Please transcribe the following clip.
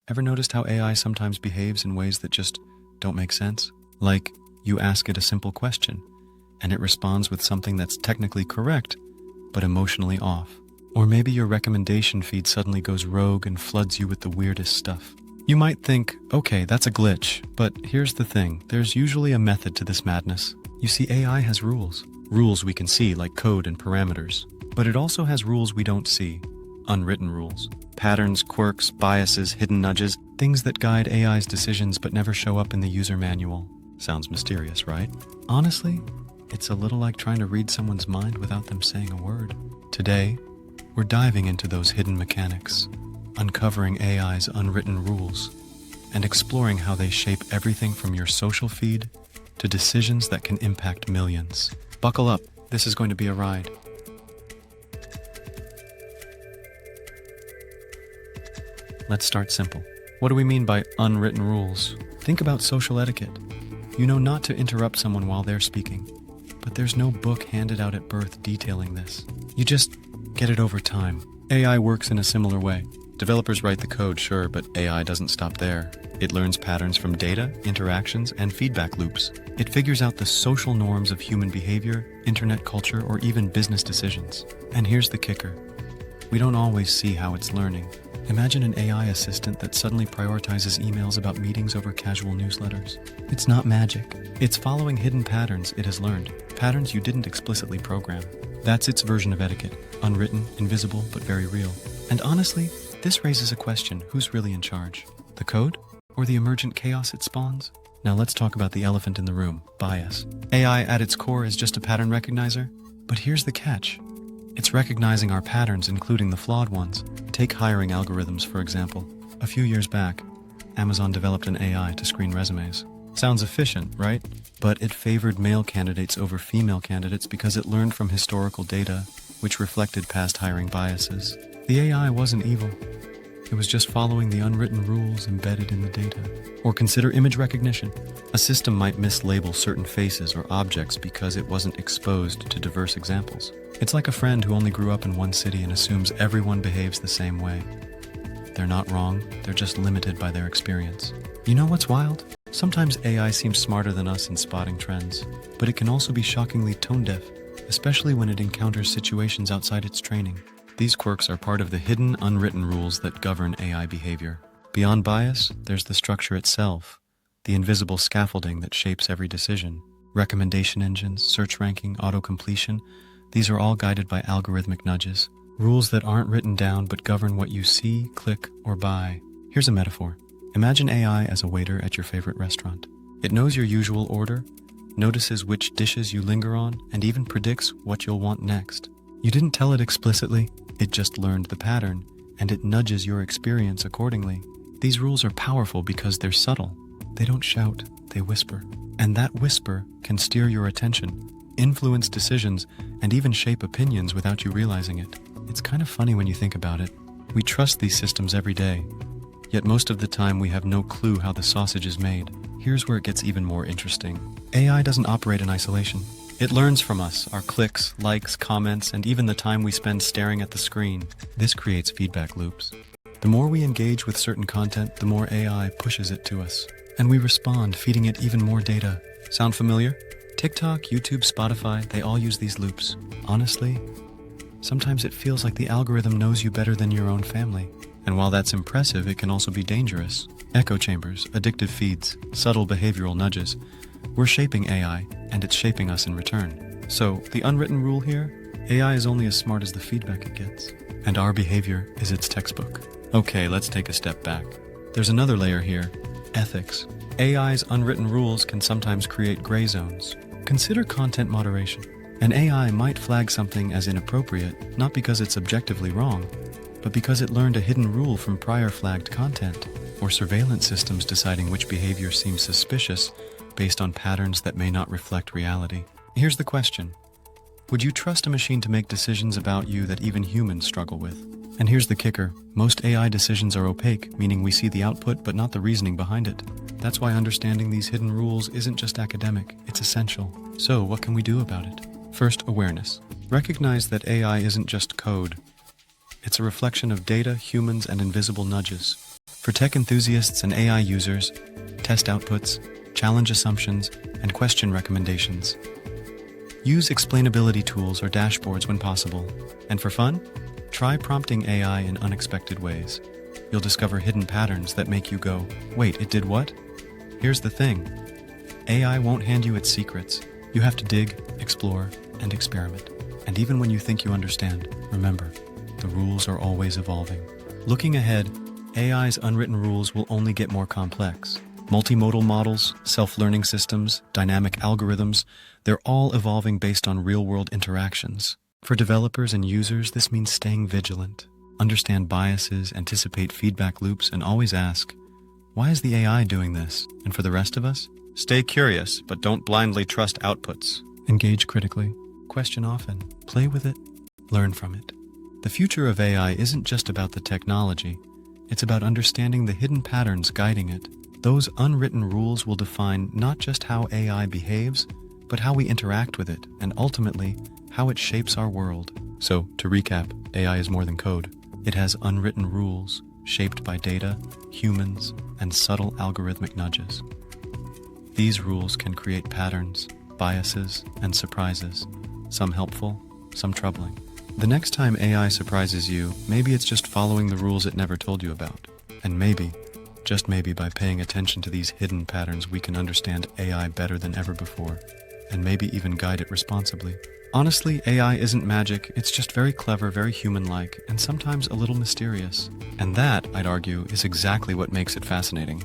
Ever noticed how AI sometimes behaves in ways that just don't make sense? Like, you ask it a simple question, and it responds with something that's technically correct, but emotionally off. Or maybe your recommendation feed suddenly goes rogue and floods you with the weirdest stuff. You might think, okay, that's a glitch, but here's the thing, there's usually a method to this madness. You see, AI has rules. Rules we can see, like code and parameters. But it also has rules we don't see. Unwritten rules. Patterns, quirks, biases, hidden nudges, things that guide AI's decisions but never show up in the user manual. Sounds mysterious, right? Honestly, it's a little like trying to read someone's mind without them saying a word. Today, we're diving into those hidden mechanics, uncovering AI's unwritten rules, and exploring how they shape everything from your social feed to decisions that can impact millions. Buckle up, this is going to be a ride. Let's start simple. What do we mean by unwritten rules? Think about social etiquette. You know not to interrupt someone while they're speaking, but there's no book handed out at birth detailing this. You just get it over time. AI works in a similar way. Developers write the code, sure, but AI doesn't stop there. It learns patterns from data, interactions, and feedback loops. It figures out the social norms of human behavior, internet culture, or even business decisions. And here's the kicker. We don't always see how it's learning. Imagine an AI assistant that suddenly prioritizes emails about meetings over casual newsletters. It's not magic. It's following hidden patterns it has learned, patterns you didn't explicitly program. That's its version of etiquette, unwritten, invisible, but very real. And honestly, this raises a question, who's really in charge? The code? Or the emergent chaos it spawns? Now let's talk about the elephant in the room, bias. AI at its core is just a pattern recognizer, but here's the catch. It's recognizing our patterns, including the flawed ones. Take hiring algorithms, for example. A few years back, Amazon developed an AI to screen resumes. Sounds efficient, right? But it favored male candidates over female candidates because it learned from historical data, which reflected past hiring biases. The AI wasn't evil. It was just following the unwritten rules embedded in the data. Or consider image recognition. A system might mislabel certain faces or objects because it wasn't exposed to diverse examples. It's like a friend who only grew up in one city and assumes everyone behaves the same way. They're not wrong, they're just limited by their experience. You know what's wild? Sometimes AI seems smarter than us in spotting trends, but it can also be shockingly tone-deaf, especially when it encounters situations outside its training. These quirks are part of the hidden, unwritten rules that govern AI behavior. Beyond bias, there's the structure itself, the invisible scaffolding that shapes every decision. Recommendation engines, search ranking, auto-completion, these are all guided by algorithmic nudges, rules that aren't written down but govern what you see, click, or buy. Here's a metaphor. Imagine AI as a waiter at your favorite restaurant. It knows your usual order, notices which dishes you linger on, and even predicts what you'll want next. You didn't tell it explicitly, it just learned the pattern, and it nudges your experience accordingly. These rules are powerful because they're subtle. They don't shout, they whisper. And that whisper can steer your attention, influence decisions, and even shape opinions without you realizing it. It's kind of funny when you think about it. We trust these systems every day, yet most of the time we have no clue how the sausage is made. Here's where it gets even more interesting. AI doesn't operate in isolation. It learns from us, our clicks, likes, comments, and even the time we spend staring at the screen. This creates feedback loops. The more we engage with certain content, the more AI pushes it to us. And we respond, feeding it even more data. Sound familiar? TikTok, YouTube, Spotify, they all use these loops. Honestly, sometimes it feels like the algorithm knows you better than your own family. And while that's impressive, it can also be dangerous. Echo chambers, addictive feeds, subtle behavioral nudges. We're shaping AI, and it's shaping us in return. So, the unwritten rule here, AI is only as smart as the feedback it gets. And our behavior is its textbook. Okay, let's take a step back. There's another layer here, ethics. AI's unwritten rules can sometimes create gray zones. Consider content moderation. An AI might flag something as inappropriate, not because it's objectively wrong, but because it learned a hidden rule from prior flagged content, or surveillance systems deciding which behavior seems suspicious based on patterns that may not reflect reality. Here's the question. Would you trust a machine to make decisions about you that even humans struggle with? And here's the kicker. Most AI decisions are opaque, meaning we see the output but not the reasoning behind it. That's why understanding these hidden rules isn't just academic, it's essential. So, what can we do about it? First, awareness. Recognize that AI isn't just code. It's a reflection of data, humans, and invisible nudges. For tech enthusiasts and AI users, test outputs, challenge assumptions, and question recommendations. Use explainability tools or dashboards when possible. And for fun, try prompting AI in unexpected ways. You'll discover hidden patterns that make you go, wait, it did what? Here's the thing. AI won't hand you its secrets. You have to dig, explore, and experiment. And even when you think you understand, remember, the rules are always evolving. Looking ahead, AI's unwritten rules will only get more complex. Multimodal models, self-learning systems, dynamic algorithms, they're all evolving based on real-world interactions. For developers and users, this means staying vigilant. Understand biases, anticipate feedback loops, and always ask, why is the AI doing this? And for the rest of us, stay curious, but don't blindly trust outputs. Engage critically, question often, play with it, learn from it. The future of AI isn't just about the technology, it's about understanding the hidden patterns guiding it. Those unwritten rules will define not just how AI behaves, but how we interact with it, and ultimately, how it shapes our world. So, to recap, AI is more than code. It has unwritten rules, shaped by data, humans, and subtle algorithmic nudges. These rules can create patterns, biases, and surprises, some helpful, some troubling. The next time AI surprises you, maybe it's just following the rules it never told you about. And maybe, just maybe by paying attention to these hidden patterns, we can understand AI better than ever before, and maybe even guide it responsibly. Honestly, AI isn't magic, it's just very clever, very human-like, and sometimes a little mysterious. And that, I'd argue, is exactly what makes it fascinating.